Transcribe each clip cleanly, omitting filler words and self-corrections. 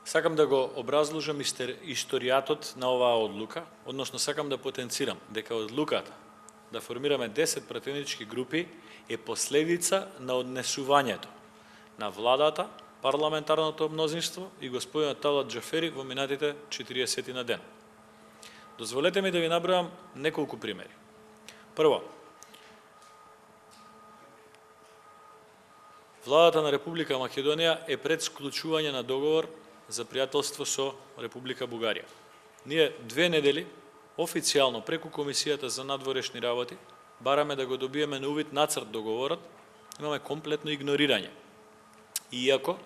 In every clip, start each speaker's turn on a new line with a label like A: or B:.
A: Сакам да го образложам историјатот на оваа одлука, односно сакам да потенцирам дека одлуката да формираме 10 пратенички групи е последица на однесувањето на владата, парламентарното мнозинство и господинот Талат Џафери во минатите 40 на ден. Дозволете ми да ви набројам неколку примери. Прво, владата на Република Македонија е пред склучување на договор за пријателство со Република Бугарија. Ние 2 недели официјално преку Комисијата за надворешни работи бараме да го добиеме на увид нацрт договорот, имаме комплетно игнорирање. Иако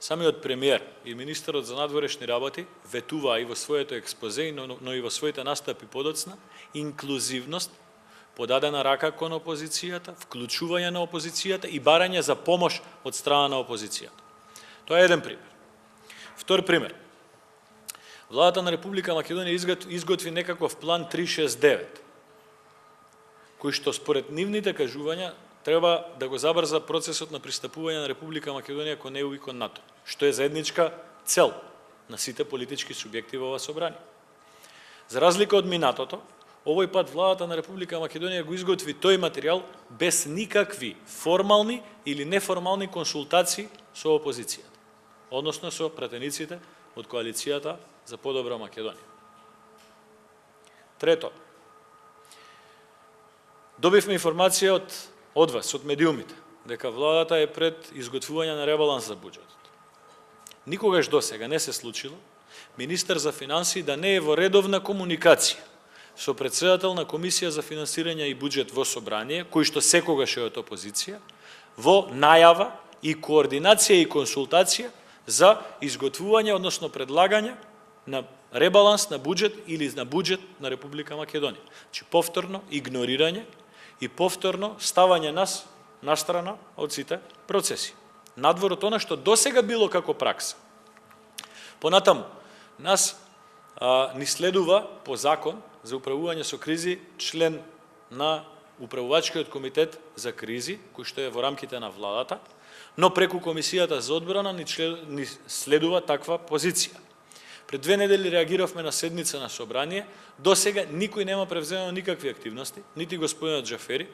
A: самиот премиер и министерот за надворешни работи ветуваа и во своето експозе, но и во своите настапи подоцна, инклузивност, подадена рака кон опозицијата, вклучување на опозицијата и барање за помош од страна на опозицијата. Тоа е еден пример. Втор пример. Владата на Република Македонија изготви некаков план 369, кој што според нивните кажувања треба да го забрза процесот на пристапување на Република Македонија кон ЕУ и кон НАТО, што е заедничка цел на сите политички субјекти во ова собрание. За разлика од минатото, овој пат владата на Република Македонија го изготви тој материјал без никакви формални или неформални консултации со опозицијата, односно со пратениците од коалицијата за подобра Македонија. Трето, добивме информација од вас, од медиумите, дека владата е пред изготвување на ребаланс за буџетот. Никогаш досега не се случило министер за финансии да не е во редовна комуникација со претседател на Комисија за финансирање и буџет во собрание, кој што секогаш е од опозиција, во најава и координација и консултација за изготвување, односно предлагање на ребаланс на буџет или на буџет на Република Македонија. Значи повторно игнорирање и повторно ставање нас настрана од сите процеси. Надвор од она што досега било како пракса. Понатаму, нас ни следува по закон за управување со кризи член на Управувачкиот комитет за кризи, кој што е во рамките на владата, но преку Комисијата за одбрана ни следува таква позиција. Пред 2 недели реагиравме на седница на собрание, досега никој нема превземено никакви активности, нити господинот Џафери,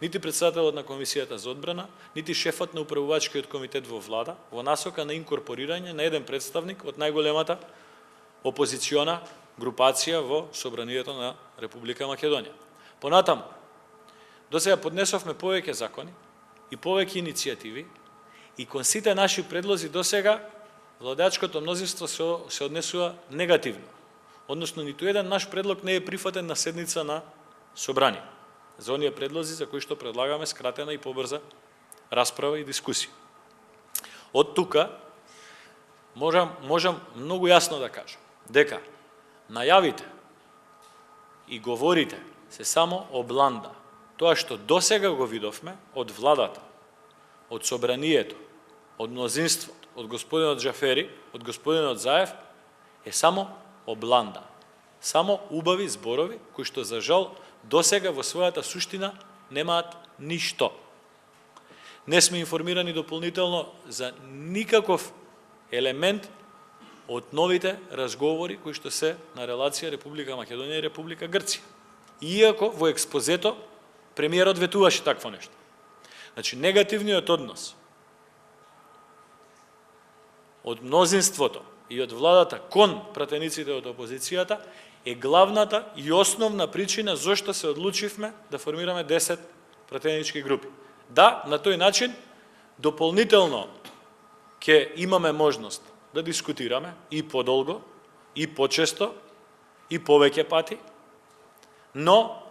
A: нити претседателот на Комисијата за одбрана, нити шефот на Управувачкиот комитет во влада, во насока на инкорпорирање на еден представник од најголемата опозициона групација во собранието на Република Македонија. Понатаму, досега поднесовме повеќе закони и повеќе иницијативи и кон сите наши предлози досега владеачкото мнозинство се однесува негативно. Односно, ниту еден наш предлог не е прифатен на седница на собрание за оние предлози за кои што предлагаме скратена и побрза расправа и дискусија. Од тука можам многу јасно да кажам дека најавите и говорите се само обланда. Тоа што досега го видовме од владата, од собранието, од мнозинството, од господинот Џафери, од господинот Заев, е само обланда. Само убави зборови, кои што за жал досега во својата суштина немаат ништо. Не сме информирани дополнително за никаков елемент од новите разговори кои што се на релација Република Македонија и Република Грција. Иако во експозето премиерот ветуваше такво нешто. Значи, негативниот однос од мнозинството и од владата кон пратениците од опозицијата е главната и основна причина зошто се одлучивме да формираме 10 пратенички групи. Да, на тој начин дополнително ќе имаме можност да дискутираме и подолго, и почесто, и повеќе пати, но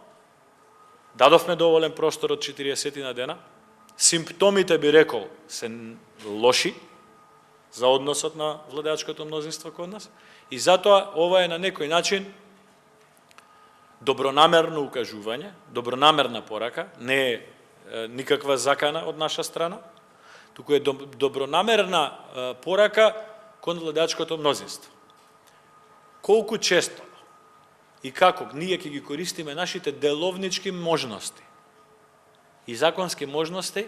A: дадовме доволен простор од 40 на дена, симптомите би рекол се лоши за односот на владеачкото мнозинство кон нас и затоа ова е на некој начин добронамерно укажување, добронамерна порака, не е никаква закана од наша страна, туку е добронамерна порака кон владеачкото мнозинство. Колку често и како ние ќе ги користиме нашите деловнички можности и законски можности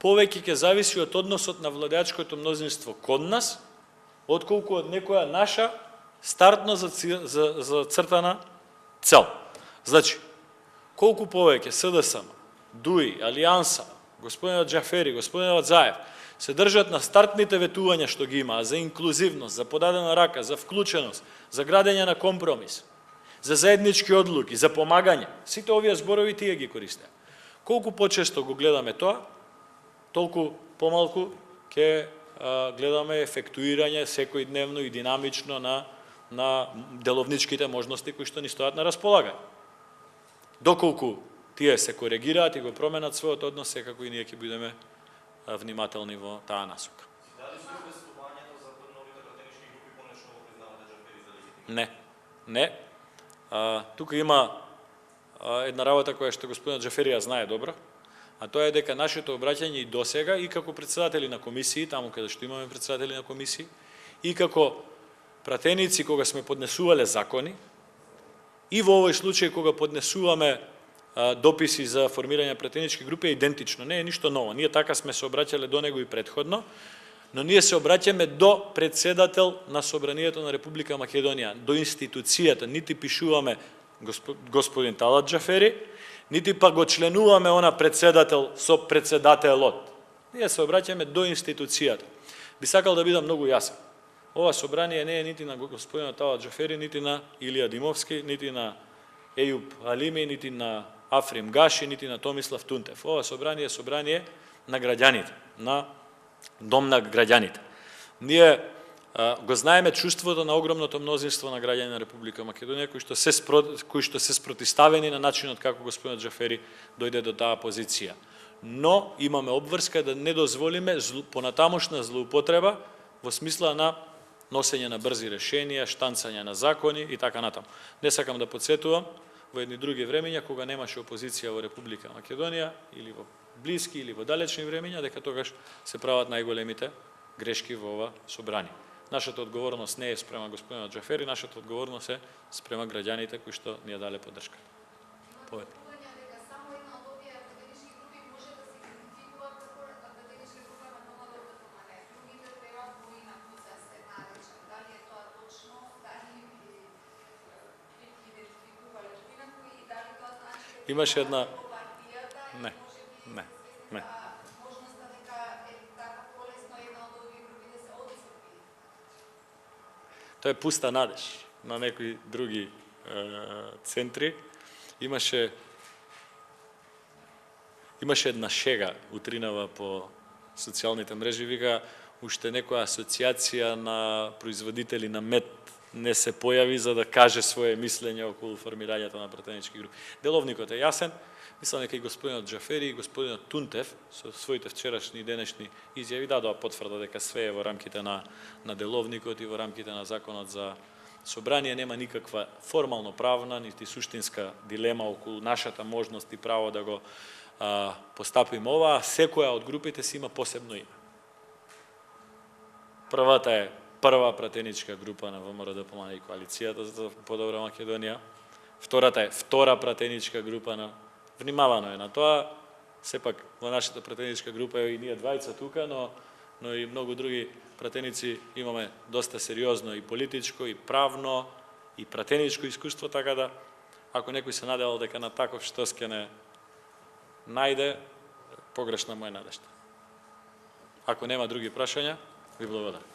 A: повеќе ќе зависи од односот на владеачкото мнозинство код нас, отколку од некоја наша стартно зацртана цел. Значи, колку повеќе СДСМ, ДУИ, Алијанса, господинот Џафери, господинот Заев се држат на стартните ветувања што ги има за инклузивност, за подадена рака, за вклученост, за градење на компромис, за заеднички одлуки, за помагање, сите овие зборови тие ги користеа. Колку почесто го гледаме тоа, толку помалку ќе гледаме ефектуирање секојдневно и динамично на деловничките можности кои што ни стојат на располагање. Доколку тие се коригираат и го променат својот однос, секако и ние ќе бидеме внимателни во таа насока.
B: Дали со известувањето за новите пратенички групи конечно го признавате Џафери за легитимни?
A: Не. Тука има една работа која што господинот Џафери ја знае добро, а тоа е дека нашето обраќање и досега и како председатели на комисии, таму каде што имаме председатели на комисии, и како пратеници кога сме поднесувале закони, и во овој случај кога поднесуваме дописи за формирање пратенички групи е идентично, не е ништо ново. Ние така сме се обраќале до него и претходно, но ние се обраќаме до председател на Собранието на Република Македонија, до институцијата, нити пишуваме господин Талат Џафери, нити па го членуваме она председател со председателот. Ние се обраќаме до институцијата. Би сакал да бидам многу јасен. Ова собрание не е нити на господинот Талат Џафери, нити на Илија Димовски, нити на Ејуб Алими, нити на Африм Гаши, нити на Томислав Тунтев. Ова собрание е собрание на граѓаните, на дом на граѓаните. Ние го знаеме чувството на огромното мнозинство на граѓани на Република Македонија кои што се спротиставени на начинот како господинот Џафери дојде до таа позиција. Но имаме обврска да не дозволиме понатамошна злоупотреба во смисла на носење на брзи решенија, штанцање на закони и така натаму. Не сакам да подсетувам во едни други времења кога немаше опозиција во Република Македонија или во блиски или во далечни времења, дека тогаш се прават најголемите грешки во ова собрание. Нашата одговорност не е спрема господинот Џафери, нашата одговорност е спрема граѓаните кои што ни ја дале поддршка. Повед. Имаше една... Не. Тоа е пуста надеж на некои други центри. Имаше една шега утринава по социјалните мрежи, вика, уште некоја асоциација на производители на мед не се појави за да каже свое мислење околу формирањето на пратенички групи. Деловникот е јасен, мислам дека и господинот Џафери и господинот Тунтев со своите вчерашни и денешни изјави дадоа потврда дека све е во рамките на деловникот и во рамките на законот за собрание. Нема никаква формално правна нити суштинска дилема околу нашата можност и право да го постапиме ова. Секоја од групите си има посебно име. Првата е прва пратеничка група на ВМРО-ДПМНЕ и коалицијата за подобра Македонија. Втората е втора пратеничка група на... Внимавано е на тоа, сепак во нашата пратеничка група и ние двајца тука, но и многу други пратеници имаме доста сериозно и политичко, и правно, и пратеничко искуство, така да ако некој се надевал дека на таков што ќе не најде, погрешна му е надежда. Ако нема други прашања, ви благодарам.